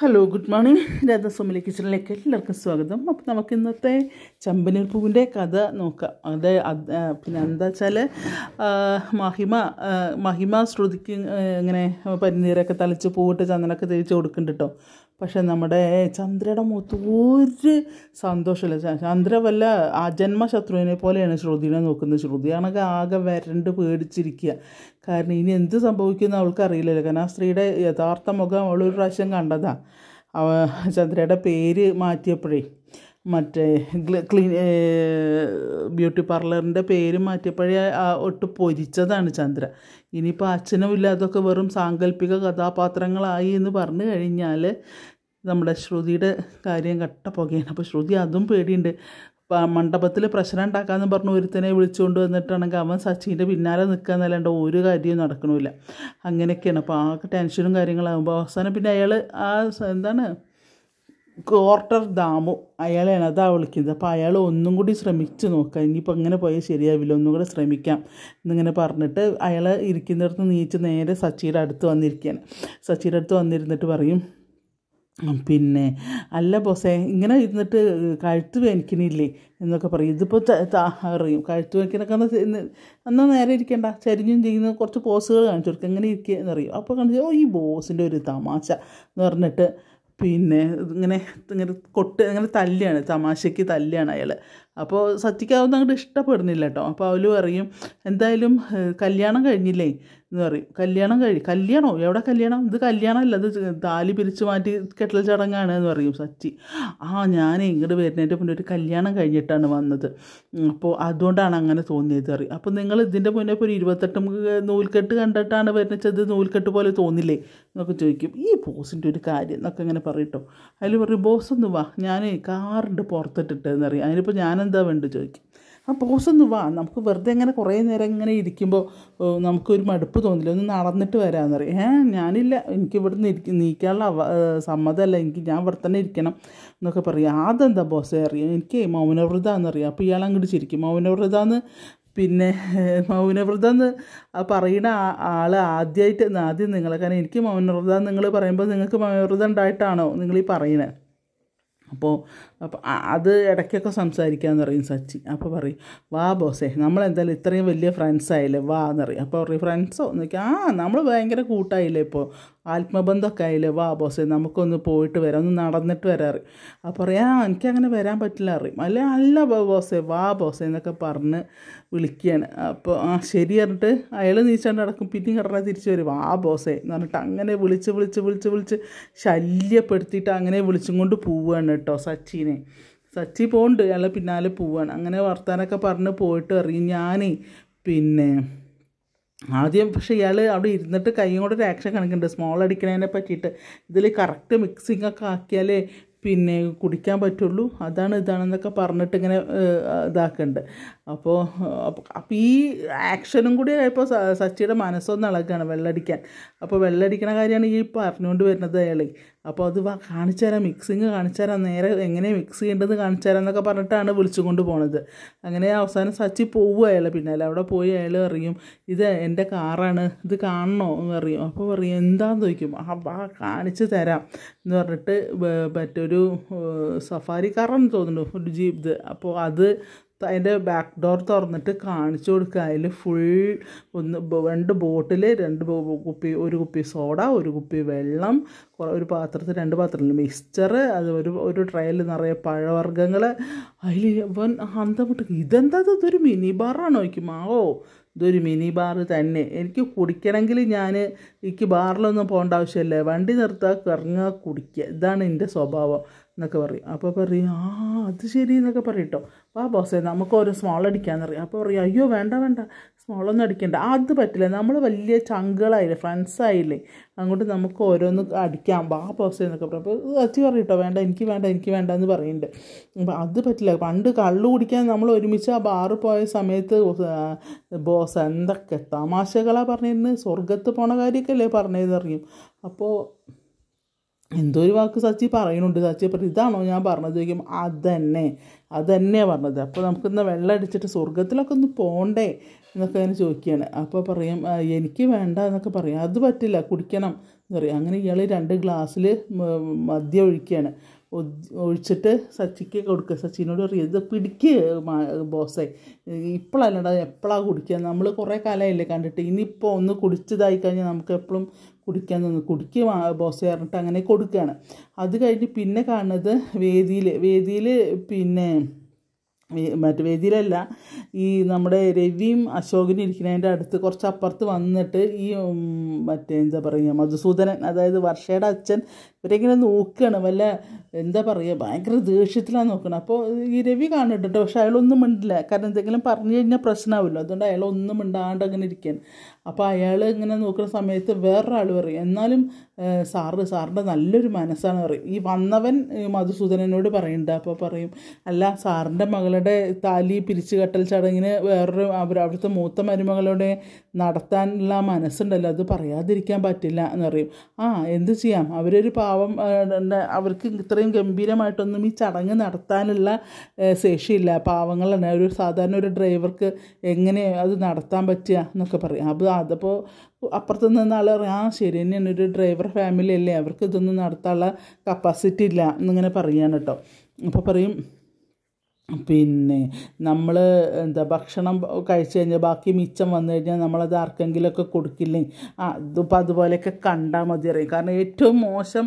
Hello good morning. രാധാസ്വാമിലെ കിച്ചണിലേക്ക് എല്ലാവർക്കും സ്വാഗതം. അപ്പോൾ നമുക്ക് ഇന്നത്തെ ചെമ്പനീർ പൂവിൻ്റെ കഥ നോക്കാം. പിന്നെ എന്താ വെച്ചാൽ മഹിമ ശ്രുതിക്ക് ഇങ്ങനെ പനിനീരൊക്കെ തളിച്ച് പൂവിട്ട് ചന്ദനമൊക്കെ തേച്ച് കൊടുക്കുന്നുണ്ട് കേട്ടോ. പക്ഷെ നമ്മുടെ ചന്ദ്രയുടെ മുഖത്ത് ഒരു സന്തോഷമില്ല. ചന്ദ്ര വല്ല അജന്മ ശത്രുവിനെ പോലെയാണ് ശ്രുതിനെ നോക്കുന്നത്. ശ്രുതിയാണെങ്കിൽ ആകെ വരണ്ട് പേടിച്ചിരിക്കുക. കാരണം ഇനി എന്ത് സംഭവിക്കുമെന്ന് അവൾക്ക് അറിയില്ലല്ലോ. കാരണം ആ സ്ത്രീയുടെ യഥാർത്ഥ മുഖം അവളൊരു പ്രാവശ്യം കണ്ടതാണ്. ചന്ദ്രയുടെ പേര് മാറ്റിയപ്പോഴേ മറ്റേ ബ്യൂട്ടി പാർലറിൻ്റെ പേര് മാറ്റിയപ്പോഴേ ഒട്ട് പൊരിച്ചതാണ് ചന്ദ്ര. ഇനിയിപ്പോൾ അച്ഛനും ഇല്ല, അതൊക്കെ വെറും സാങ്കല്പിക കഥാപാത്രങ്ങളായി എന്ന് പറഞ്ഞു കഴിഞ്ഞാൽ നമ്മുടെ ശ്രുതിയുടെ കാര്യം കട്ട പുകയാണ്. അപ്പോൾ ശ്രുതി അതും പേടിയുണ്ട്. മണ്ഡപത്തിൽ പ്രശ്നം ഉണ്ടാക്കാമെന്ന് പറഞ്ഞ് ഒരുത്തനെ വിളിച്ചുകൊണ്ട് വന്നിട്ടാണെങ്കിൽ അവൻ സച്ചിൻ്റെ പിന്നാലെ നിൽക്കുക എന്നല്ലാണ്ട് ഒരു കാര്യവും നടക്കണമില്ല. അങ്ങനെയൊക്കെയാണ്. അപ്പോൾ ആ ടെൻഷനും കാര്യങ്ങളാകുമ്പോൾ അവസാനം പിന്നെ അയാൾ എന്താണ് ക്വാർട്ടർ ദാമു അയാളെയാണ് അതാ വിളിക്കുന്നത്. അപ്പോൾ അയാൾ ഒന്നും കൂടി ശ്രമിച്ച് നോക്കാം. ഇനിയിപ്പോൾ അങ്ങനെ പോയാൽ ശരിയാവില്ല, ഒന്നും കൂടെ ശ്രമിക്കാം എന്നിങ്ങനെ പറഞ്ഞിട്ട് അയാൾ ഇരിക്കുന്നിടത്ത് നീച്ച് നേരെ സച്ചിയുടെ അടുത്ത് വന്നിരിക്കുകയാണ്. സച്ചിയുടെ അടുത്ത് വന്നിരുന്നിട്ട് പറയും, പിന്നെ അല്ല ബോസേ, ഇങ്ങനെ ഇരുന്നിട്ട് കഴുത്ത് വേനിക്കണില്ലേ എന്നൊക്കെ പറയും. ഇതിപ്പോൾ അറിയും കഴുത്ത് വേനിക്കണൊക്കെ എന്നാൽ നേരെ ഇരിക്കേണ്ട, ചരിഞ്ഞും ചെയ്യുന്ന കുറച്ച് പോസുകൾ കാണിച്ചു കൊടുക്കുക, എങ്ങനെ ഇരിക്കുക എന്നറിയും. അപ്പോൾ കാണിച്ചു ഈ ബോസിൻ്റെ ഒരു തമാശ എന്ന് പറഞ്ഞിട്ട് പിന്നെ ഇങ്ങനെ ഇങ്ങനെ തല്ലിയാണ്, തമാശയ്ക്ക് തല്ലിയാണ് അയാൾ. അപ്പോൾ സത്യക്ക് അതൊന്നും അങ്ങോട്ട് ഇഷ്ടപ്പെടുന്നില്ല കേട്ടോ. അപ്പോൾ അവൾ പറയും, എന്തായാലും കല്യാണം കഴിഞ്ഞില്ലേ എന്ന് പറയും. കല്യാണമോ എവിടെ കല്യാണം, ഇത് കല്യാണമല്ല, ഇത് താലി പിരിച്ചു മാറ്റി കെട്ടൽ ചടങ്ങാണ് എന്ന് പറയും സച്ചി. ഞാൻ ഇങ്ങോട്ട് വരുന്നതിൻ്റെ മുന്നേ ഒരു കല്യാണം കഴിഞ്ഞിട്ടാണ് വന്നത്, അപ്പോൾ അതുകൊണ്ടാണ് അങ്ങനെ തോന്നിയത് പറയും. അപ്പോൾ നിങ്ങൾ ഇതിൻ്റെ മുന്നേ ഇപ്പോൾ ഒരു 28 നൂൽക്കെട്ട് കണ്ടിട്ടാണ് വരുന്നത്, നൂൽക്കെട്ട് പോലെ തോന്നില്ലേ എന്നൊക്കെ ചോദിക്കും. ഈ ബോസിൻ്റെ ഒരു കാര്യം എന്നൊക്കെ ഇങ്ങനെ പറയട്ടോ. അതിൽ പറയും, ബോസ് ഒന്ന് വാ, ഞാൻ കാറുണ്ട് പുറത്തിട്ടിട്ടെന്ന് അറിയാം, അതിനിപ്പോൾ ഞാനെന്താ വേണ്ടത് ചോദിക്കും. ആ ബോസ് ഒന്ന് വാ, നമുക്ക് വെറുതെ ഇങ്ങനെ കുറേ നേരം ഇങ്ങനെ ഇരിക്കുമ്പോൾ നമുക്കൊരു മടുപ്പ് തോന്നില്ല, ഒന്ന് നടന്നിട്ട് വരാമെന്നറിയാം. ഞാനില്ല, എനിക്ക് ഇവിടുന്ന് നീക്കാനുള്ള സമ്മതമല്ല, ഞാൻ ഇവിടെ തന്നെ ഇരിക്കണം എന്നൊക്കെ പറയും. അതെന്താ ബോസേ അറിയാം, എനിക്ക് മൗനവ്രതം എന്നറിയാം. അപ്പോൾ ഇയാൾ അങ്ങോട്ട് ചിരിക്കും. മൗനവ്രതമെന്ന് പറയുന്ന ആദ്യം നിങ്ങളെ, കാരണം എനിക്ക് മൗനവ്രതം നിങ്ങൾ പറയുമ്പോൾ നിങ്ങൾക്ക് മൗനവ്രതം ഉണ്ടായിട്ടാണോ നിങ്ങൾ ഈ പറയുന്നത്? അപ്പോൾ അത് ഇടയ്ക്കൊക്കെ സംസാരിക്കാമെന്ന് പറയും സച്ചി. അപ്പോൾ പറയും, വാ ബോസേ, നമ്മളെന്തായാലും ഇത്രയും വലിയ ഫ്രണ്ട്സായില്ലേ, വാ എന്നറിയും. അപ്പോൾ പറയും, ഫ്രണ്ട്സോ എന്ന് ചോദിക്കാം, നമ്മൾ ഭയങ്കര കൂട്ടായില്ലേ, ഇപ്പോൾ ആത്മബന്ധമൊക്കെ ആയില്ലേ, വാ ബോസേ നമുക്കൊന്ന് പോയിട്ട് വരാം, ഒന്ന് നടന്നിട്ട് വരാറ്. അപ്പോൾ പറയാം, എനിക്കങ്ങനെ വരാൻ പറ്റില്ല അറിയും. അല്ല ബോസേ, വാ ബോസേ എന്നൊക്കെ പറഞ്ഞ് വിളിക്കുകയാണ്. അപ്പോൾ ശരി പറഞ്ഞിട്ട് അയാൾ നീച്ചാണ്ട് നടക്കും. പിന്നെയും കടന്നാൽ തിരിച്ച് വരും, വാ ബോസേ എന്ന് പറഞ്ഞിട്ട് അങ്ങനെ വിളിച്ച് ശല്യപ്പെടുത്തിയിട്ട് അങ്ങനെ വിളിച്ചും കൊണ്ട് പോവുകയാണ് കേട്ടോ സച്ചിനെ. സച്ചി പോകുന്നുണ്ട്, അയാൾ പിന്നാലെ പോവുകയാണ്. അങ്ങനെ വർത്താനൊക്കെ പറഞ്ഞ് പോയിട്ട് അറിയും. പിന്നെ ആദ്യം പക്ഷേ ഇയാൾ അവിടെ ഇരുന്നിട്ട് കൈയും കൊണ്ട് ഒരു ആക്ഷൻ കാണിക്കുന്നുണ്ട് സ്മോൾ അടിക്കണതിനെ പറ്റിയിട്ട്. ഇതിൽ കറക്റ്റ് മിക്സിംഗ് ഒക്കെ ആക്കിയാലേ പിന്നെ കുടിക്കാൻ പറ്റുള്ളൂ, ഇതാണെന്നൊക്കെ പറഞ്ഞിട്ട് ഇങ്ങനെ ഇതാക്കുന്നുണ്ട്. അപ്പോൾ ഈ ആക്ഷനും കൂടി ആയപ്പോൾ സച്ചിയുടെ മനസ്സൊന്ന് ഇളകാണ് വെള്ളമടിക്കാൻ. അപ്പോൾ വെള്ളമടിക്കണ കാര്യമാണ് ഈ പറഞ്ഞുകൊണ്ട് വരുന്നത് അയാൾ. അപ്പോൾ അത് കാണിച്ചു തരാം, മിക്സിങ് കാണിച്ചു തരാം, നേരെ എങ്ങനെ മിക്സ് ചെയ്യേണ്ടത് കാണിച്ചു തരാം എന്നൊക്കെ പറഞ്ഞിട്ടാണ് വിളിച്ചുകൊണ്ട് പോണത്. അങ്ങനെ അവസാനം സച്ചി പോവുക അയാൾ പിന്നാലെ. അവിടെ പോയി അയാൾ അറിയും, ഇത് എൻ്റെ കാറാണ്, ഇത് കാണണോ എന്ന് പറയും. അപ്പോൾ പറയും, എന്താണെന്ന് ചോദിക്കും. കാണിച്ചു തരാം എന്ന് പറഞ്ഞിട്ട് മറ്റൊരു സഫാരി കാറാണെന്ന് തോന്നുന്നു, ഒരു ജീപ്പ്. അപ്പോൾ അത് അതിൻ്റെ ബാക്ക് ഡോർ തുറന്നിട്ട് കാണിച്ചു കൊടുക്കുക. അതിൽ ഫുൾ 2 ബോട്ടിൽ 2 കുപ്പി, ഒരു കുപ്പി സോഡ, ഒരു കുപ്പി വെള്ളം, ഒരു പാത്രത്തിൽ 2 പാത്രത്തിൽ മിക്സ്ചർ, അത് ഒരു ട്രേയിൽ നിറയെ പഴവർഗ്ഗങ്ങൾ. അതിൽ ഇവൻ അന്തം വിട്ട്, ഇതൊരു മിനി ബാറാണോ ചോദിക്കും. ഇതൊരു മിനി ബാർ തന്നെ, എനിക്ക് കുടിക്കണമെങ്കിൽ എനിക്ക് ബാറിലൊന്നും പോകേണ്ട ആവശ്യമില്ല, വണ്ടി നിർത്തുക, ഇറങ്ങുക, കുടിക്കുക, ഇതാണ് എൻ്റെ സ്വഭാവം എന്നൊക്കെ പറയും. അപ്പോൾ പറയും, അത് ശരി എന്നൊക്കെ പറയും കേട്ടോ. വാ ബോസേ നമുക്ക് ഓരോ സ്മോൾ അടിക്കാമെന്നറിയാം. അപ്പോൾ പറയും, അയ്യോ വേണ്ട സ്മോളൊന്നും അടിക്കണ്ട, അത് പറ്റില്ല, നമ്മൾ വലിയ ചങ്കുകളായില്ലേ, ഫ്രണ്ട്സായില്ലേ, അങ്ങോട്ട് നമുക്ക് ഓരോന്ന് അടിക്കാം, വാ ബോസേ എന്നൊക്കെ പറയും. അപ്പോൾ അച്ഛൻ പറയും കേട്ടോ, എനിക്ക് വേണ്ട എന്ന് പറയുന്നുണ്ട്. അപ്പോൾ അത് പറ്റില്ല, പണ്ട് കള്ളു കുടിക്കാൻ നമ്മൾ ഒരുമിച്ച് ആ ബാറ് പോയ സമയത്ത് ബോസ് എന്തൊക്കെ തമാശകളാണ് പറഞ്ഞിരുന്നത്, സ്വർഗത്ത് പോണ കാര്യമൊക്കെ അല്ലേ പറഞ്ഞതെന്നറിയും. അപ്പോൾ എന്തോ ഒരു വാക്ക് സച്ചി പറയുന്നുണ്ട്. സച്ചി പറയും, ഇതാണോ ഞാൻ പറഞ്ഞത് ചോദിക്കും. അതന്നെയാണ് പറഞ്ഞത്. അപ്പോൾ നമുക്കിന്ന് വെള്ളം അടിച്ചിട്ട് സ്വർഗത്തിലൊക്കെ ഒന്ന് പോകണ്ടേ എന്നൊക്കെ അങ്ങനെ ചോദിക്കുകയാണ്. അപ്പോൾ പറയും എനിക്ക് വേണ്ട എന്നൊക്കെ പറയും. അത് പറ്റില്ല, കുടിക്കണം എന്ന് പറയും. അങ്ങനെ ഇയാൾ 2 ഗ്ലാസ്സിൽ മദ്യം ഒഴിക്കുകയാണ്. ഒഴിച്ചിട്ട് സച്ചിക്ക് കൊടുക്കുക. സച്ചിനോട് പറയും ഇത് പിടിക്കുക ബോസേ, ഇപ്പോഴല്ലടാ എപ്പോഴാണ് കുടിക്കുക, നമ്മൾ കുറേ കാലമായില്ലേ കണ്ടിട്ട്, ഇനിയിപ്പോൾ ഒന്ന് കുടിച്ചതായി കഴിഞ്ഞാൽ നമുക്ക് എപ്പോഴും കുടിക്കാൻ തോന്നും, കുടിക്കുക ബോസേ പറഞ്ഞിട്ട് അങ്ങനെ കൊടുക്കുകയാണ്. അത് കഴിഞ്ഞ് പിന്നെ കാണുന്നത് വേദിയിൽ പിന്നെ മറ്റു വേദിയിലല്ല, ഈ നമ്മുടെ രവിയും അശോകനും ഇരിക്കുന്നതിൻ്റെ അടുത്ത് കുറച്ച് അപ്പുറത്ത് വന്നിട്ട് ഈ മറ്റേ എന്താ പറയുക മധുസൂദനൻ, അതായത് വർഷയുടെ അച്ഛൻ ഇവരെങ്ങനെ നോക്കുകയാണ്, വല്ല എന്താ പറയുക ഭയങ്കര ദേഷ്യത്തിലാണ് നോക്കണം. അപ്പോൾ ഈ രവി കാണുന്നുണ്ട് കേട്ടോ, പക്ഷെ അയാളൊന്നും മിണ്ടില്ല, കാരണം എന്തെങ്കിലും പറഞ്ഞു കഴിഞ്ഞാൽ പ്രശ്നമാവില്ല, അതുകൊണ്ട് അയാളൊന്നും മിണ്ടാണ്ട് അങ്ങനെ ഇരിക്കുകയാണ്. അപ്പോൾ അയാൾ ഇങ്ങനെ നോക്കുന്ന സമയത്ത് വേറൊരാൾ പറയും, എന്നാലും സാറിൻ്റെ നല്ലൊരു മനസ്സാണ് പറയും. ഈ വന്നവൻ മധുസൂദനനോട് പറയുന്നുണ്ട്. അപ്പോൾ പറയും, അല്ല സാറിൻ്റെ മകളുടെ താലി പിരിച്ചു കെട്ടൽ ചടങ്ങിന് വേറൊരു അവിടുത്തെ മൂത്ത മരുമകളുടെ നടത്താനുള്ള മനസ്സുണ്ടല്ലോ, അത് പറയാതിരിക്കാൻ പറ്റില്ല എന്ന് പറയും. എന്ത് ചെയ്യാം, അവരൊരു പാവം, അവർക്ക് ഇത്രയും ഗംഭീരമായിട്ടൊന്നും ഈ ചടങ്ങ് നടത്താനുള്ള ശേഷിയില്ല, പാവങ്ങളാണ്, ഒരു സാധാരണ ഒരു ഡ്രൈവർക്ക് എങ്ങനെ അത് നടത്താൻ പറ്റുക എന്നൊക്കെ പറയും. അതപ്പോൾ അപ്പുറത്ത് നിന്ന ആൾ പറയും, ശരി തന്നെയാണ്, ഒരു ഡ്രൈവർ ഫാമിലി അല്ലേ, അവർക്ക് ഇതൊന്നും നടത്താനുള്ള കപ്പാസിറ്റി ഇല്ല എന്നിങ്ങനെ പറയുകയാണ് കേട്ടോ. അപ്പോൾ പറയും, പിന്നെ നമ്മൾ എന്താ ഭക്ഷണം കഴിച്ച് കഴിഞ്ഞാൽ ബാക്കി മിച്ചം വന്നു കഴിഞ്ഞാൽ നമ്മളത് ആർക്കെങ്കിലുമൊക്കെ കൊടുക്കില്ലേ, ഇതിപ്പോൾ അതുപോലെയൊക്കെ കണ്ടാൽ മതി അറിയും. കാരണം ഏറ്റവും മോശം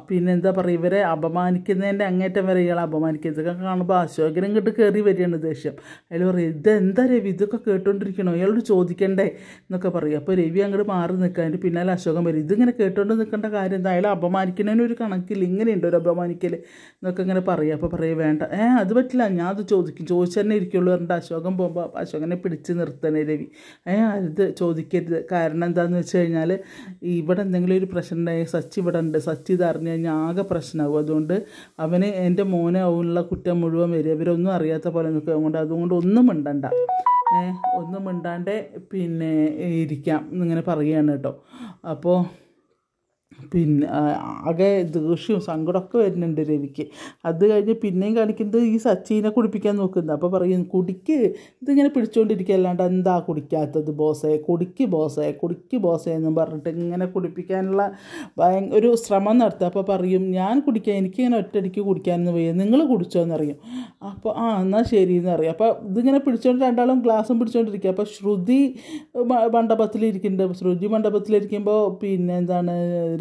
പിന്നെ എന്താ പറയുക, ഇവരെ അപമാനിക്കുന്നതിൻ്റെ അങ്ങേറ്റം വരെ ഇയാൾ അപമാനിക്കുന്നതൊക്കെ കാണുമ്പോൾ അശോകനും ഇങ്ങോട്ട് കയറി വരികയാണ് ദേഷ്യം. അയാൾ പറയും, ഇതെന്താ രവി ഇതൊക്കെ കേട്ടുകൊണ്ടിരിക്കണോ, ഇയാളോട് ചോദിക്കണ്ടേ എന്നൊക്കെ പറയും. അപ്പോൾ രവി അങ്ങോട്ട് മാറി നിൽക്കുക, അതിൻ്റെ പിന്നാലെ അശോകൻ വരും, ഇതിങ്ങനെ കേട്ടുകൊണ്ട് നിൽക്കേണ്ട കാര്യം എന്താ, അയാൾ അപമാനിക്കുന്നതിനൊരു കണക്കില്ല, ഇങ്ങനെയുണ്ടോ ഒരു അപമാനിക്കൽ എന്നൊക്കെ ഇങ്ങനെ പറയും. അപ്പോൾ പറയും, വേണ്ട അത് പറ്റില്ല, ഞാൻ അത് ചോദിച്ചു തന്നെ ഇരിക്കുള്ളൂ പറഞ്ഞിട്ട് അശോകൻ പോകുമ്പോൾ അശോകനെ പിടിച്ച് നിർത്തണേ രവി. അത് ചോദിക്കരുത്, കാരണം എന്താണെന്ന് വെച്ച് കഴിഞ്ഞാൽ ഇവിടെ എന്തെങ്കിലും ഒരു പ്രശ്നം ഉണ്ടായി, സച്ചി ഇവിടെ ഉണ്ട്, സച്ചി ഇത് അറിഞ്ഞു കഴിഞ്ഞാൽ ആകെ പ്രശ്നമാകും, അതുകൊണ്ട് അവന് എൻ്റെ മോനെ ആവുന്നുള്ള കുറ്റം മുഴുവൻ വരും, ഇവരൊന്നും അറിയാത്ത പോലെ നിൽക്കുക, അതുകൊണ്ട് ഒന്നും മിണ്ടണ്ട, ഒന്നും മിണ്ടാണ്ട് പിന്നെ ഇരിക്കാം എന്നിങ്ങനെ പറയുകയാണ് കേട്ടോ. അപ്പോൾ പിന്നെ ആകെ ദേഷ്യവും സങ്കടമൊക്കെ വരുന്നുണ്ട് രവിക്ക്. അത് കഴിഞ്ഞ് പിന്നെയും കാണിക്കുന്നത് ഈ സച്ചിനെ കുടിപ്പിക്കാൻ നോക്കുന്നത്. അപ്പോൾ പറയും, കുടിക്ക്, ഇതിങ്ങനെ പിടിച്ചുകൊണ്ടിരിക്കുക, അല്ലാണ്ട് എന്താ കുടിക്കാത്തത് ബോസേ, കുടിക്ക് ബോസേ എന്നും പറഞ്ഞിട്ട് ഇങ്ങനെ കുടിപ്പിക്കാനുള്ള ഒരു ശ്രമം നടത്തുക. അപ്പോൾ പറയും, ഞാൻ കുടിക്കാം, എനിക്കിങ്ങനെ ഒറ്റയടിക്ക് കുടിക്കാനൊന്നും വയ്യ, നിങ്ങൾ കുടിച്ചോന്നറിയും. അപ്പോൾ എന്നാൽ ശരി എന്നറിയാം. അപ്പോൾ ഇതിങ്ങനെ പിടിച്ചുകൊണ്ട് രണ്ടാളും ഗ്ലാസും പിടിച്ചുകൊണ്ടിരിക്കുക. അപ്പോൾ ശ്രുതി മണ്ഡപത്തിലിരിക്കുന്നുണ്ട്. ശ്രുതി മണ്ഡപത്തിലിരിക്കുമ്പോൾ പിന്നെ എന്താണ്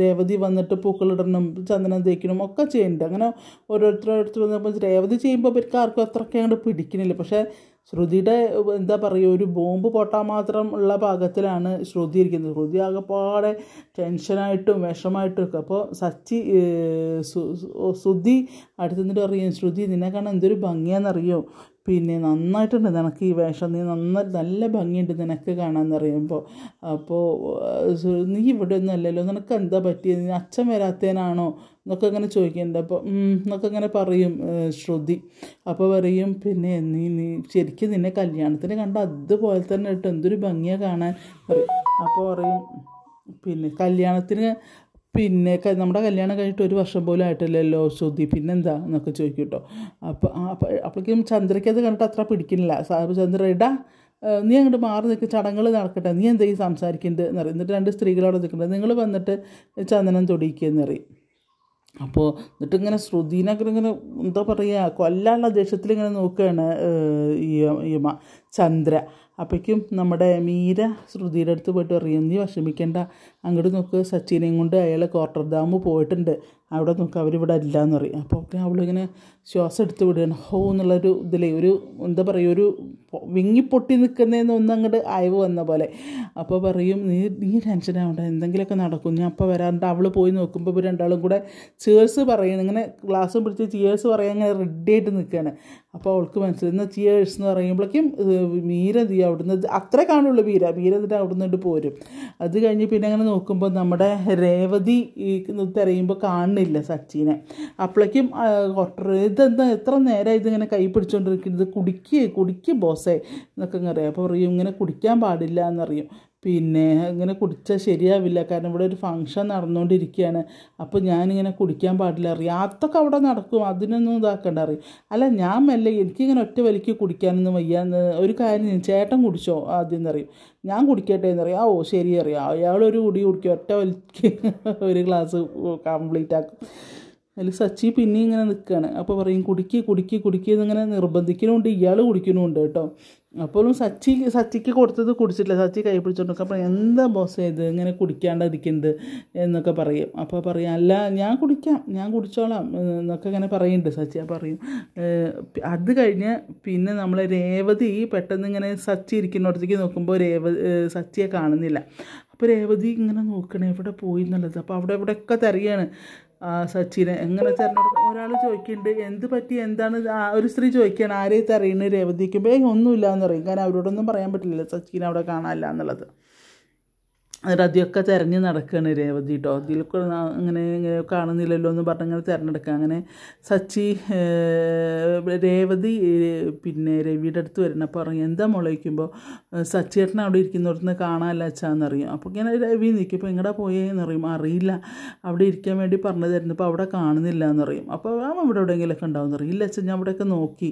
രേവതി വന്നിട്ട് പൂക്കളിടണം, ചന്ദനം തേക്കണം ഒക്കെ ചെയ്യുന്നുണ്ട്. അങ്ങനെ ഓരോരുത്തർ വന്നപ്പോൾ രേവതി ചെയ്യുമ്പോൾ അവർക്ക് ആർക്കും അത്രയ്ക്ക് അങ്ങോട്ട് പിടിക്കണില്ല. പക്ഷേ ശ്രുതിയുടെ എന്താ പറയുക, ഒരു ബോംബ് പൊട്ടാൻ മാത്രം ഉള്ള പാകത്തിലാണ് ശ്രുതി ഇരിക്കുന്നത്. ശ്രുതി ആകെപ്പാടെ ടെൻഷനായിട്ടും വിഷമായിട്ടും ഒക്കെ. അപ്പോൾ ശ്രുതി അടുത്ത് നിന്നിട്ട് പറയും, ശ്രുതി നിന്നെ കാണാൻ എന്തൊരു ഭംഗിയാണെന്നറിയോ, പിന്നെ നന്നായിട്ടുണ്ട് നിനക്ക് ഈ വേഷം, നീ നല്ല ഭംഗിയുണ്ട് നിനക്ക് കാണാമെന്ന് പറയുമ്പോൾ. അപ്പോൾ നീ ഇവിടെ ഒന്നും അല്ലല്ലോ, നിനക്ക് എന്താ പറ്റിയത്, നീ അച്ഛൻ വരാത്തതിനാണോ എന്നൊക്കെ ഇങ്ങനെ ചോദിക്കുന്നുണ്ട്. അപ്പോൾ എന്നൊക്കെ ഇങ്ങനെ പറയും ശ്രുതി. അപ്പോൾ പറയും, പിന്നെ നീ ശരിക്കും നിന്നെ കല്യാണത്തിന് കണ്ട അതുപോലെ തന്നെ ഇട്ട് എന്തൊരു ഭംഗിയാണ് കാണാൻ പറയും. അപ്പോൾ പറയും, പിന്നെ കല്യാണത്തിന് പിന്നെ നമ്മുടെ കല്യാണം കഴിഞ്ഞിട്ട് 1 വർഷം പോലും ആയിട്ടില്ലല്ലോ ശ്രുതി, പിന്നെന്താ എന്നൊക്കെ ചോദിക്കും കേട്ടോ. അപ്പോഴേക്കും ചന്ദ്രയ്ക്ക് അത് കണ്ടിട്ട് അത്ര പിടിക്കുന്നില്ല. ചന്ദ്ര ഇടാ നീ അങ്ങോട്ട് മാറി നിൽക്കുക, ചടങ്ങുകൾ നടക്കട്ടെ, നീ എന്താ ഈ സംസാരിക്കുന്നത് എന്നറിയും. എന്നിട്ട് 2 സ്ത്രീകളോട് നിൽക്കുന്നത്, നിങ്ങൾ വന്നിട്ട് ചന്ദനം തൊടിയിക്കുകയെന്ന് പറയും. അപ്പോൾ എന്നിട്ട് ഇങ്ങനെ ശ്രുതിനൊക്കെ ഇങ്ങനെ എന്താ പറയുക, കൊല്ലാനുള്ള ദേഷ്യത്തിൽ ഇങ്ങനെ നോക്കുകയാണ് ഈ ചന്ദ്ര. അപ്പോഴേക്കും നമ്മുടെ മീര ശ്രുതിയുടെ അടുത്ത് പോയിട്ട് പറയും, നീ വിഷമിക്കേണ്ട, അങ്ങോട്ട് നോക്ക്, സച്ചിനെയും കൊണ്ട് അയാൾ കോട്ടർദാമ് പോയിട്ടുണ്ട്, അവിടെ നോക്കുക, അവരിവിടെ ഇല്ല എന്ന് പറയും. അപ്പോൾ അവളിങ്ങനെ ശ്വാസം എടുത്ത് വിടുകയാണ്, ഹോ എന്നുള്ളൊരു ഇതിലേ ഒരു എന്താ പറയുക, ഒരു വിങ്ങിപ്പൊട്ടി നിൽക്കുന്നതെന്ന് ഒന്നങ്ങോട്ട് അയവ് വന്ന പോലെ. അപ്പോൾ പറയും, നീ ടെൻഷനാവണ്ട, എന്തെങ്കിലുമൊക്കെ നടക്കും, ഞാൻ അപ്പോൾ വരാറുണ്ട്. അവൾ പോയി നോക്കുമ്പോൾ ഇവർ രണ്ടാളും കൂടെ ചേഴ്സ് പറയുന്നു, ഇങ്ങനെ ഗ്ലാസ്സും പിടിച്ച് ചിയേഴ്സ് പറയാൻ ഇങ്ങനെ റെഡി ആയിട്ട് നിൽക്കുകയാണ്. അപ്പോൾ അവൾക്ക് മനസ്സിലായി, എന്നാൽ ചിയേഴ്സ് എന്ന് പറയുമ്പോഴേക്കും മീര എന്ത് ചെയ്യും, അവിടുന്ന് അത്രേ കാണുള്ളൂ മീര എന്നിട്ട് അവിടെ നിന്നിട്ട് പോരും. അത് കഴിഞ്ഞ് പിന്നെ അങ്ങനെ നോക്കുമ്പോൾ നമ്മുടെ രേവതി തിരയുമ്പോൾ കാണുന്നില്ല സച്ചിനെ. അപ്പോഴേക്കും ഇതെന്താ എത്ര നേരമായി ഇതിങ്ങനെ കൈ പിടിച്ചുകൊണ്ടിരിക്കുന്നത്, കുടിക്ക് ബോസേ എന്നൊക്കെ ഇങ്ങനെ അറിയാം. അപ്പോൾ പറയും, ഇങ്ങനെ കുടിക്കാൻ പാടില്ല എന്നറിയും. പിന്നെ ഇങ്ങനെ കുടിച്ചാൽ ശരിയാവില്ല, കാരണം ഇവിടെ ഒരു ഫംഗ്ഷൻ നടന്നുകൊണ്ടിരിക്കുകയാണ്, അപ്പോൾ ഞാനിങ്ങനെ കുടിക്കാൻ പാടില്ല അറിയാം. അതൊക്കെ അവിടെ നടക്കും, അതിനൊന്നും ഇതാക്കണ്ട അറിയും. അല്ല ഞാൻ മെല്ലെ എനിക്കിങ്ങനെ ഒറ്റ വലിക്ക് കുടിക്കാനൊന്നും വയ്യാന്ന്. ഒരു കാര്യം ചേട്ടൻ കുടിച്ചോ ആദ്യം എന്നറിയും, ഞാൻ കുടിക്കട്ടെ എന്നറിയാം. ഓ ശരി അറിയാം, അയാളൊരു കുടി കുടിക്കും, ഒറ്റ വലിക്ക് ഒരു ഗ്ലാസ് കംപ്ലീറ്റ് ആക്കും. അതിൽ സച്ചി പിന്നെ ഇങ്ങനെ നിൽക്കുകയാണ്. അപ്പോൾ പറയും കുടിക്ക് എന്നിങ്ങനെ നിർബന്ധിക്കുന്നുണ്ട്, ഇയാൾ കുടിക്കുന്നുമുണ്ട് കേട്ടോ. അപ്പോഴും സച്ചിക്ക് കൊടുത്തത് കുടിച്ചിട്ടില്ല. സച്ചി കൈ പിടിച്ചോണ്ട് നിൽക്കും. അപ്പോൾ എന്താ ബോസ് ഇത് ഇങ്ങനെ കുടിക്കാണ്ടിരിക്കുന്നത് എന്നൊക്കെ പറയും. അപ്പോൾ പറയും അല്ല ഞാൻ കുടിച്ചോളാം എന്നൊക്കെ ഇങ്ങനെ പറയുന്നുണ്ട് സച്ചി. പറയും അത് കഴിഞ്ഞ് പിന്നെ നമ്മൾ രേവതി പെട്ടെന്ന് ഇങ്ങനെ സച്ചി ഇരിക്കുന്നിടത്തേക്ക് നോക്കുമ്പോൾ സച്ചിയെ കാണുന്നില്ല. അപ്പോൾ രേവതി ഇങ്ങനെ നോക്കണേ എവിടെ പോയി എന്നുള്ളത്. അപ്പോൾ ഇവിടെയൊക്കെ തിരയാണ് സച്ചിനെ. എങ്ങനെ തിരഞ്ഞെടുക്കും? ഒരാൾ ചോദിക്കുന്നുണ്ട് എന്ത് പറ്റി എന്താണ്, ഒരു സ്ത്രീ ചോദിക്കുകയാണ് ആരെയും തിരയുന്നത് രേവതിക്കുമ്പോൾ ഒന്നുമില്ല എന്ന് പറയും. കാരണം അവരോടൊന്നും പറയാൻ പറ്റില്ല സച്ചിനെ അവിടെ കാണാനില്ല എന്നുള്ളത്. എന്നിട്ട് അതിയൊക്കെ തിരഞ്ഞ് നടക്കുകയാണ് രേവതി കേട്ടോ. അതിലൊക്കെ ഇങ്ങനെ കാണുന്നില്ലല്ലോ എന്ന് പറഞ്ഞ് ഇങ്ങനെ തിരഞ്ഞെടുക്കുക. അങ്ങനെ സച്ചി രേവതി പിന്നെ രവിയുടെ അടുത്ത് വരണം. അപ്പോൾ പറയും എന്താ മുളയ്ക്കുമ്പോൾ സച്ചിയേട്ടൻ അവിടെ ഇരിക്കുന്നിടത്തുനിന്ന് കാണാനല്ല അച്ഛാന്നറിയും. അപ്പോൾ ഇങ്ങനെ രവി നിൽക്കും. ഇപ്പോൾ എങ്ങടെ പോയെന്ന് അറിയും. അറിയില്ല, അവിടെ ഇരിക്കാൻ വേണ്ടി പറഞ്ഞു തരുന്നു, ഇപ്പോൾ അവിടെ കാണുന്നില്ല എന്നറിയും. അപ്പോൾ ഇവിടെ എവിടെയെങ്കിലുമൊക്കെ ഉണ്ടാവും അറിയില്ല അച്ഛൻ, ഞാൻ അവിടെയൊക്കെ നോക്കി,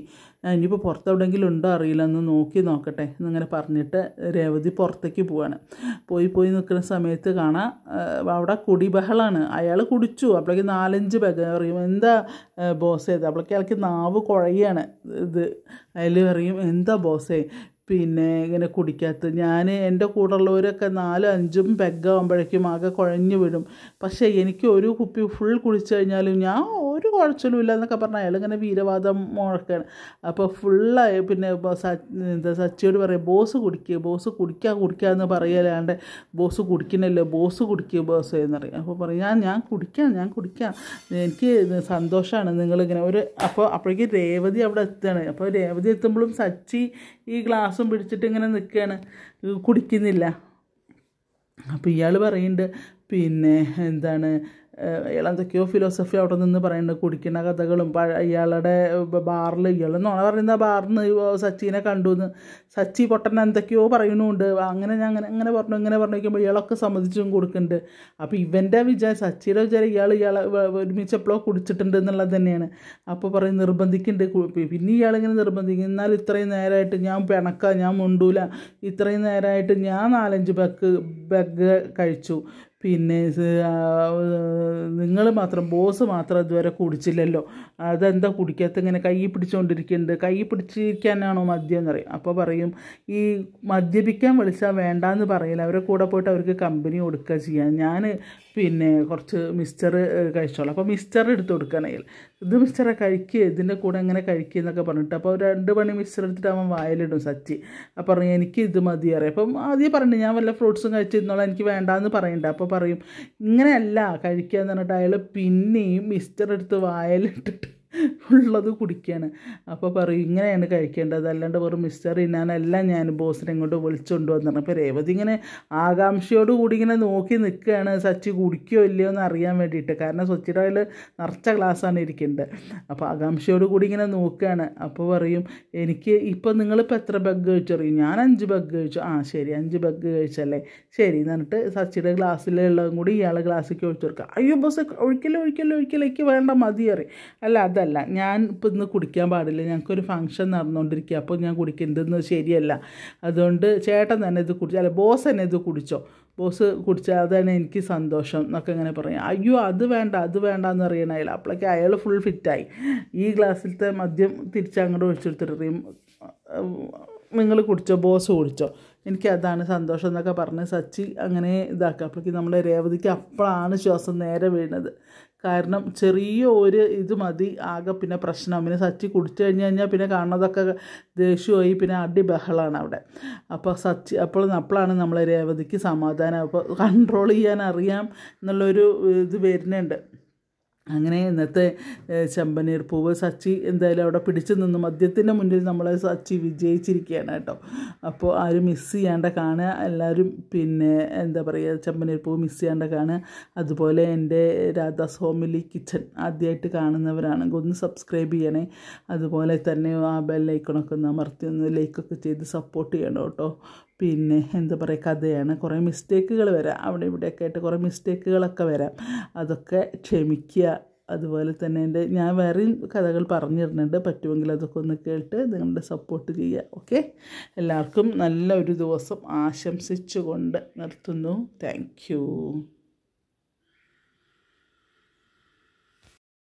ഇനിയിപ്പോൾ പുറത്ത് എവിടെയെങ്കിലും ഉണ്ടോ അറിയില്ല, ഒന്ന് നോക്കട്ടെ എന്നിങ്ങനെ പറഞ്ഞിട്ട് രേവതി പുറത്തേക്ക് പോവാണ്. പോയി നിൽക്കുന്ന സമയത്ത് കാണാം അവിടെ കുടിബഹളാണ്. അയാൾ കുടിച്ചു, അപ്പോഴേക്ക് 4-5 പെഗ് പറയും എന്താ ബോസേ ഇത്, അപ്പോഴേക്ക് അയാൾക്ക് നാവ് കുഴയാണ്. അതിൽ പറയും എന്താ ബോസേ പിന്നെ ഇങ്ങനെ കുടിക്കാത്ത, ഞാൻ എൻ്റെ കൂടെയുള്ളവരൊക്കെ 4-5 പെഗ്ഗാകുമ്പോഴേക്കും ആകെ കുഴഞ്ഞു വിടും, പക്ഷേ എനിക്ക് ഒരു കുപ്പി ഫുൾ കുടിച്ചു കഴിഞ്ഞാലും ഞാൻ ഒരു കുഴച്ചിലും ഇല്ല എന്നൊക്കെ പറഞ്ഞാൽ അയാളിങ്ങനെ വീരവാദം മുഴക്കാണ്. അപ്പോൾ ഫുള്ളായി പിന്നെ സച്ചിയോട് പറയും ബോസ് കുടിക്കുക എന്ന് പറയലാണ്ട് ബോസ് കുടിക്കണല്ലോ, ബോസ് കുടിക്കുക ബോസ് എന്നറിയാം. അപ്പോൾ പറയും ഞാൻ കുടിക്കാം എനിക്ക് സന്തോഷമാണ് നിങ്ങളിങ്ങനെ അപ്പോഴേക്കും രേവതി അവിടെ എത്തുകയാണ്. അപ്പോൾ രേവതി എത്തുമ്പോഴും സച്ചി ഈ ഗ്ലാസും പിടിച്ചിട്ട് ഇങ്ങനെ നിൽക്കുകയാണ്, കുടിക്കുന്നില്ല. അപ്പോൾ ഇയാൾ പറയുന്നുണ്ട് പിന്നെ എന്താണ് ഇയാൾ എന്തൊക്കെയോ ഫിലോസഫി അവിടെ നിന്ന് പറയുന്നുണ്ട്, കുടിക്കുന്ന കഥകളും ഇയാളുടെ ബാറിൽ ഇയാൾ നോണ പറയുന്ന ബാറിന് സച്ചിനെ കണ്ടു എന്ന് സച്ചി പൊട്ടൻ എന്തൊക്കെയോ പറയുന്നുണ്ട്. അങ്ങനെ പറഞ്ഞു വയ്ക്കുമ്പോൾ ഇയാളൊക്കെ സമ്മതിച്ചും കൊടുക്കുന്നുണ്ട്. അപ്പോൾ ഇവൻ്റെ സച്ചിയുടെ വിചാരം ഇയാളെ ഒരുമിച്ചപ്പോഴോ കുടിച്ചിട്ടുണ്ട് എന്നുള്ളത് തന്നെയാണ്. അപ്പോൾ പറയും നിർബന്ധിക്കുന്നുണ്ട്. പിന്നെ ഇയാളിങ്ങനെ നിർബന്ധിക്കും, എന്നാൽ ഇത്രയും നേരമായിട്ട് ഞാൻ മുണ്ടൂല, ഇത്രയും നേരമായിട്ട് ഞാൻ 4-5 പെഗ് കഴിച്ചു, പിന്നെ നിങ്ങൾ മാത്രം ബോസ് മാത്രം ഇതുവരെ കുടിച്ചില്ലല്ലോ, അതെന്താ കുടിക്കാത്ത ഇങ്ങനെ കൈ പിടിച്ചുകൊണ്ടിരിക്കുന്നുണ്ട്, കൈ പിടിച്ചിരിക്കാനാണോ മദ്യം എന്ന് പറയും. അപ്പോൾ പറയും ഈ മദ്യപിക്കാൻ വിളിച്ചാൽ വേണ്ടാന്ന് പറയില്ല, അവരെ കൂടെ പോയിട്ട് അവർക്ക് കമ്പനി കൊടുക്കുക ചെയ്യാൻ, ഞാൻ പിന്നെ കുറച്ച് മിക്സ്ചർ കഴിച്ചോളാം. അപ്പോൾ മിക്സ്ചർ എടുത്ത് കൊടുക്കുകയാണെങ്കിൽ ഇത് മിക്സ്ചറെ കഴിക്കുക, ഇതിൻ്റെ കൂടെ എങ്ങനെ കഴിക്കുക എന്നൊക്കെ പറഞ്ഞിട്ട് അപ്പോൾ 2 പണി മിക്സ്ചർ എടുത്തിട്ട് അവൻ വായിലിടും സച്ചി. അപ്പോൾ പറഞ്ഞു എനിക്ക് ഇത് മതി അറിയാം. അപ്പം ആദ്യം പറഞ്ഞു ഞാൻ വല്ല ഫ്രൂട്ട്സും കഴിച്ചിരുന്നോളാം, എനിക്ക് വേണ്ടാന്ന് പറയണ്ട. അപ്പോൾ പറയും ഇങ്ങനെയല്ല കഴിക്കുക എന്ന് പറഞ്ഞിട്ട് അയാൾ പിന്നെയും മിക്സ്ചർ എടുത്ത് വായിലിട്ടിട്ട് ഉള്ളത് കുടിക്കുകയാണ്. അപ്പോൾ പറയും ഇങ്ങനെയാണ് കഴിക്കേണ്ടത്, അല്ലാണ്ട് വെറും മിക്സ്ചർ തിന്നാനല്ല ഞാൻ ബോസിനെ ഇങ്ങോട്ട് വിളിച്ചുകൊണ്ട് വന്നിരുന്നു. അപ്പോൾ രേവതി ഇങ്ങനെ ആകാംക്ഷയോടുകൂടി ഇങ്ങനെ നോക്കി നിൽക്കുകയാണ് സച്ചി കുടിക്കുകയോ ഇല്ലയോ എന്ന് അറിയാൻ വേണ്ടിയിട്ട്. കാരണം സച്ചിയുടെ കയ്യിൽ നിറച്ച ഗ്ലാസ്സാണ് ഇരിക്കുന്നത്. അപ്പോൾ ആകാംക്ഷയോടുകൂടി ഇങ്ങനെ നോക്കുകയാണ്. അപ്പോൾ പറയും എനിക്ക് ഇപ്പോൾ നിങ്ങളിപ്പോൾ എത്ര പെഗ് കഴിച്ചറിയും, ഞാൻ 5 പെഗ് കഴിച്ചു. ശരി 5 പെഗ് കഴിച്ചല്ലേ, ശരി എന്നിട്ട് സച്ചിയുടെ ഗ്ലാസ്സിലുള്ളതും കൂടി ഇയാളെ ഗ്ലാസ്സിലേക്ക് ഒഴിച്ചു കൊടുക്കുക. അയ്യോ ബോസ് ഒഴിക്കല്ലോ എനിക്ക് വേണ്ട മതി അറിയും. അല്ല ഞാൻ ഇപ്പോൾ ഇന്ന് കുടിക്കാൻ പാടില്ല, ഞങ്ങൾക്കൊരു ഫംഗ്ഷൻ നടന്നുകൊണ്ടിരിക്കുക, അപ്പോൾ ഞാൻ കുടിക്കുന്നത് ശരിയല്ല, അതുകൊണ്ട് ചേട്ടൻ തന്നെ ഇത് കുടിച്ചോ, അല്ല ബോസ് തന്നെ ഇത് കുടിച്ചോ, ബോസ് കുടിച്ചാൽ അതാണ് എനിക്ക് സന്തോഷം എന്നൊക്കെ ഇങ്ങനെ പറയും. അയ്യോ അത് വേണ്ട എന്ന് അറിയണ അയാൾ. അപ്പോഴേക്കും അയാൾ ഫുൾ ഫിറ്റായി. ഈ ഗ്ലാസ്സിലത്തെ മദ്യം തിരിച്ചങ്ങോട്ട് ഒഴിച്ചെടുത്തിട്ട് നിങ്ങൾ കുടിച്ചോ, ബോസ് കുടിച്ചോ, എനിക്ക് അതാണ് സന്തോഷം എന്നൊക്കെ പറഞ്ഞ് സച്ചി അങ്ങനെ ഇതാക്കുക. അപ്പോഴേക്കും നമ്മുടെ രേവതിക്ക് അപ്പോഴാണ് ശ്വാസം നേരെ വീണത്. കാരണം ചെറിയ ഒരു ഇത് മതി ആകെ പിന്നെ പ്രശ്നം. പിന്നെ സച്ചി കുടിച്ചു കഴിഞ്ഞാൽ പിന്നെ കാണുന്നതൊക്കെ ദേഷ്യമായി, പിന്നെ അടി ബഹളമാണ് അവിടെ. അപ്പോൾ അപ്പോഴാണ് നമ്മളെ രേവതിക്ക് സമാധാനം, അപ്പോൾ കൺട്രോൾ ചെയ്യാൻ അറിയാം എന്നുള്ളൊരു ഇത് വരുന്നുണ്ട്. അങ്ങനെ ഇന്നത്തെ ചെമ്പനീർ പൂവ് സച്ചി എന്തായാലും അവിടെ പിടിച്ചു നിന്ന് മദ്യത്തിൻ്റെ മുന്നിൽ നമ്മളെ സച്ചി വിജയിച്ചിരിക്കുകയാണ് കേട്ടോ. അപ്പോൾ ആരും മിസ് ചെയ്യാണ്ട് കാണുക എല്ലാവരും. പിന്നെ എന്താ പറയുക, ചെമ്പനീർ പൂവ് മിസ് ചെയ്യാണ്ട് കാണുക. അതുപോലെ എൻ്റെ രാധാസ് ഹോമിലി കിച്ചൺ ആദ്യമായിട്ട് കാണുന്നവരാണെങ്കിൽ ഒന്ന് സബ്സ്ക്രൈബ് ചെയ്യണേ. അതുപോലെ തന്നെ ആ ബെല്ലൈക്കണൊക്കെ ഒന്ന് അമർത്തി ഒന്ന് ലൈക്കൊക്കെ ചെയ്ത് സപ്പോർട്ട് ചെയ്യണം കേട്ടോ. പിന്നെ എന്താ പറയുക കഥയാണ്. കുറേ മിസ്റ്റേക്കുകൾ വരാം, അവിടെ ഇവിടെയൊക്കെ ആയിട്ട് കുറേ മിസ്റ്റേക്കുകളൊക്കെ വരാം. അതൊക്കെ ക്ഷമിക്കുക. അതുപോലെ തന്നെ ഞാൻ വേറെയും കഥകൾ പറഞ്ഞിരുന്നുണ്ട്. പറ്റുമെങ്കിൽ അതൊക്കെ ഒന്ന് കേട്ട് നിങ്ങളുടെ സപ്പോർട്ട് ചെയ്യുക. ഓക്കെ, എല്ലാവർക്കും നല്ലൊരു ദിവസം ആശംസിച്ചുകൊണ്ട് നിർത്തുന്നു. Thank you.